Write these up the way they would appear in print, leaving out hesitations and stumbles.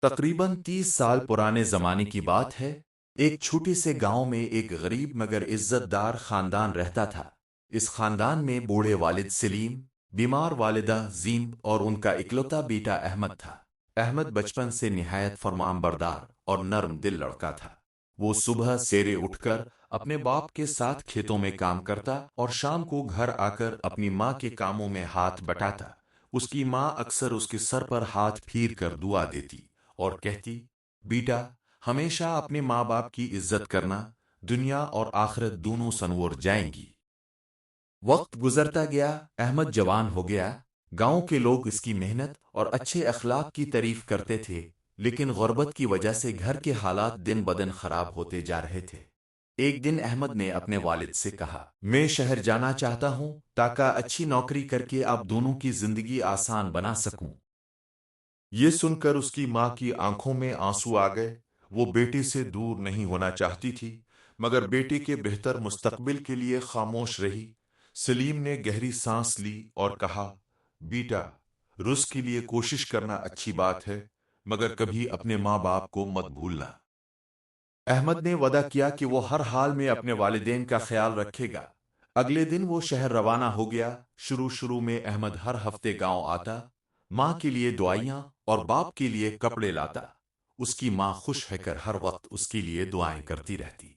تقریباً 30 سال پرانے زمانے کی بات ہے۔ ایک چھوٹے سے گاؤں میں ایک غریب مگر عزت دار خاندان رہتا تھا۔ اس خاندان میں بوڑھے والد سلیم، بیمار والدہ زین اور ان کا اکلوتا بیٹا احمد تھا۔ احمد بچپن سے نہایت فرمان بردار اور نرم دل لڑکا تھا۔ وہ صبح سیرے اٹھ کر اپنے باپ کے ساتھ کھیتوں میں کام کرتا اور شام کو گھر آ کر اپنی ماں کے کاموں میں ہاتھ بٹاتا۔ اس کی ماں اکثر اس کے سر پر ہاتھ پھیر کر دعا دیتی اور کہتی، بیٹا ہمیشہ اپنے ماں باپ کی عزت کرنا، دنیا اور آخرت دونوں سنور جائیں گی۔ وقت گزرتا گیا، احمد جوان ہو گیا۔ گاؤں کے لوگ اس کی محنت اور اچھے اخلاق کی تعریف کرتے تھے، لیکن غربت کی وجہ سے گھر کے حالات دن بدن خراب ہوتے جا رہے تھے۔ ایک دن احمد نے اپنے والد سے کہا، میں شہر جانا چاہتا ہوں تاکہ اچھی نوکری کر کے آپ دونوں کی زندگی آسان بنا سکوں۔ یہ سن کر اس کی ماں کی آنکھوں میں آنسو آ گئے۔ وہ بیٹے سے دور نہیں ہونا چاہتی تھی، مگر بیٹے کے بہتر مستقبل کے لیے خاموش رہی۔ سلیم نے گہری سانس لی اور کہا، بیٹا رزق کے لیے کوشش کرنا اچھی بات ہے، مگر کبھی اپنے ماں باپ کو مت بھولنا۔ احمد نے وعدہ کیا کہ وہ ہر حال میں اپنے والدین کا خیال رکھے گا۔ اگلے دن وہ شہر روانہ ہو گیا۔ شروع میں احمد ہر ہفتے گاؤں آتا، ماں کے لیے دعائیاں اور باپ کے لیے کپڑے لاتا۔ اس کی ماں خوش ہے کر ہر وقت اس کے لیے دعائیں کرتی رہتی۔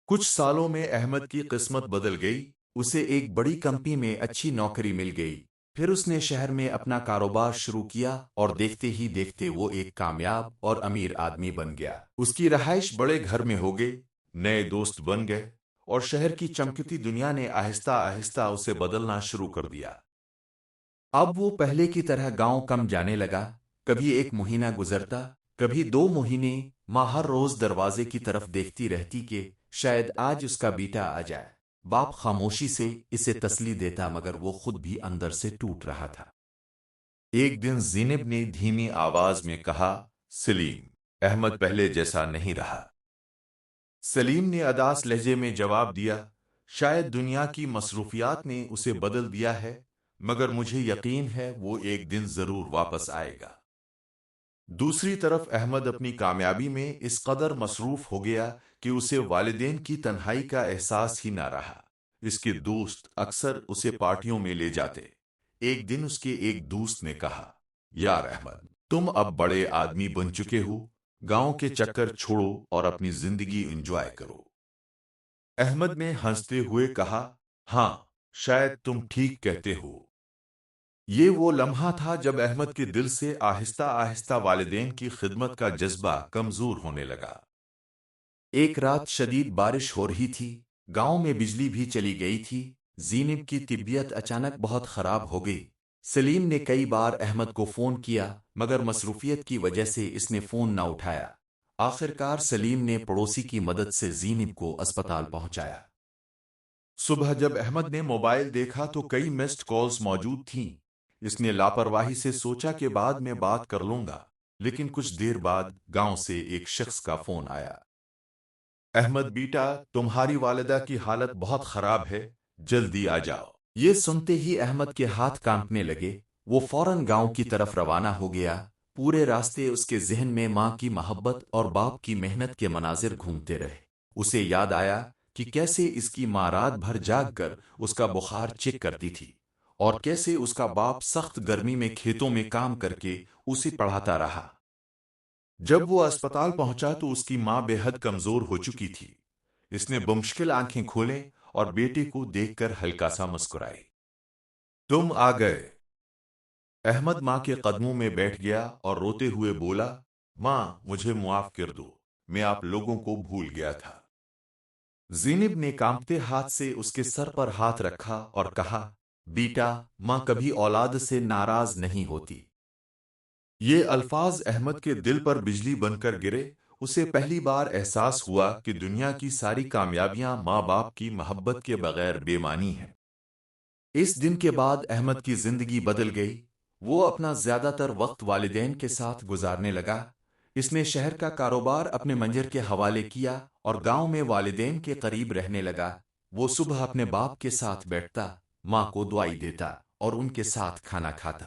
کچھ سالوں میں احمد کی قسمت بدل گئی۔ اسے ایک بڑی کمپنی میں اچھی نوکری مل گئی۔ پھر اس نے شہر میں اپنا کاروبار شروع کیا اور دیکھتے ہی دیکھتے وہ ایک کامیاب اور امیر آدمی بن گیا۔ اس کی رہائش بڑے گھر میں ہو گئی، نئے دوست بن گئے، اور شہر کی چمکتی دنیا نے آہستہ آہستہ اسے بدلنا شروع کر دیا۔ اب وہ پہلے کی طرح گاؤں کم جانے لگا۔ کبھی ایک مہینہ گزرتا، کبھی 2 مہینے۔ ماں ہر روز دروازے کی طرف دیکھتی رہتی کہ شاید آج اس کا بیٹا آ جائے۔ باپ خاموشی سے اسے تسلی دیتا، مگر وہ خود بھی اندر سے ٹوٹ رہا تھا۔ ایک دن زینب نے دھیمی آواز میں کہا، سلیم، احمد پہلے جیسا نہیں رہا۔ سلیم نے اداس لہجے میں جواب دیا، شاید دنیا کی مصروفیات نے اسے بدل دیا ہے، مگر مجھے یقین ہے وہ ایک دن ضرور واپس آئے گا۔ دوسری طرف احمد اپنی کامیابی میں اس قدر مصروف ہو گیا کہ اسے والدین کی تنہائی کا احساس ہی نہ رہا۔ اس کے دوست اکثر اسے پارٹیوں میں لے جاتے۔ ایک دن اس کے ایک دوست نے کہا، یار احمد، تم اب بڑے آدمی بن چکے ہو، گاؤں کے چکر چھوڑو اور اپنی زندگی انجوائے کرو۔ احمد نے ہنستے ہوئے کہا، ہاں، شاید تم ٹھیک کہتے ہو۔ یہ وہ لمحہ تھا جب احمد کے دل سے آہستہ آہستہ والدین کی خدمت کا جذبہ کمزور ہونے لگا۔ ایک رات شدید بارش ہو رہی تھی، گاؤں میں بجلی بھی چلی گئی تھی۔ زینب کی طبیعت اچانک بہت خراب ہو گئی۔ سلیم نے کئی بار احمد کو فون کیا، مگر مصروفیت کی وجہ سے اس نے فون نہ اٹھایا۔ آخرکار سلیم نے پڑوسی کی مدد سے زینب کو اسپتال پہنچایا۔ صبح جب احمد نے موبائل دیکھا تو کئی مسڈ کالز موجود تھیں۔ اس نے لاپرواہی سے سوچا کہ بعد میں بات کر لوں گا، لیکن کچھ دیر بعد گاؤں سے ایک شخص کا فون آیا۔ احمد بیٹا، تمہاری والدہ کی حالت بہت خراب ہے، جلدی آ جاؤ۔ یہ سنتے ہی احمد کے ہاتھ کانپنے لگے۔ وہ فوراً گاؤں کی طرف روانہ ہو گیا۔ پورے راستے اس کے ذہن میں ماں کی محبت اور باپ کی محنت کے مناظر گھومتے رہے۔ اسے یاد آیا کہ کیسے اس کی ماں رات بھر جاگ کر اس کا بخار چیک کرتی تھی، اور کیسے اس کا باپ سخت گرمی میں کھیتوں میں کام کر کے اسے پڑھاتا رہا۔ جب وہ اسپتال پہنچا تو اس کی ماں بے حد کمزور ہو چکی تھی۔ اس نے بمشکل آنکھیں کھولیں اور بیٹے کو دیکھ کر ہلکا سا مسکرائی۔ تم آ گئے۔ احمد ماں کے قدموں میں بیٹھ گیا اور روتے ہوئے بولا، ماں مجھے معاف کر دو، میں آپ لوگوں کو بھول گیا تھا۔ زینب نے کانپتے ہاتھ سے اس کے سر پر ہاتھ رکھا اور کہا، بیٹا، ماں کبھی اولاد سے ناراض نہیں ہوتی۔ یہ الفاظ احمد کے دل پر بجلی بن کر گرے۔ اسے پہلی بار احساس ہوا کہ دنیا کی ساری کامیابیاں ماں باپ کی محبت کے بغیر بے معنی ہیں۔ اس دن کے بعد احمد کی زندگی بدل گئی۔ وہ اپنا زیادہ تر وقت والدین کے ساتھ گزارنے لگا۔ اس نے شہر کا کاروبار اپنے منجر کے حوالے کیا اور گاؤں میں والدین کے قریب رہنے لگا۔ وہ صبح اپنے باپ کے ساتھ بیٹھتا، ماں کو دعائی دیتا اور ان کے ساتھ کھانا کھاتا۔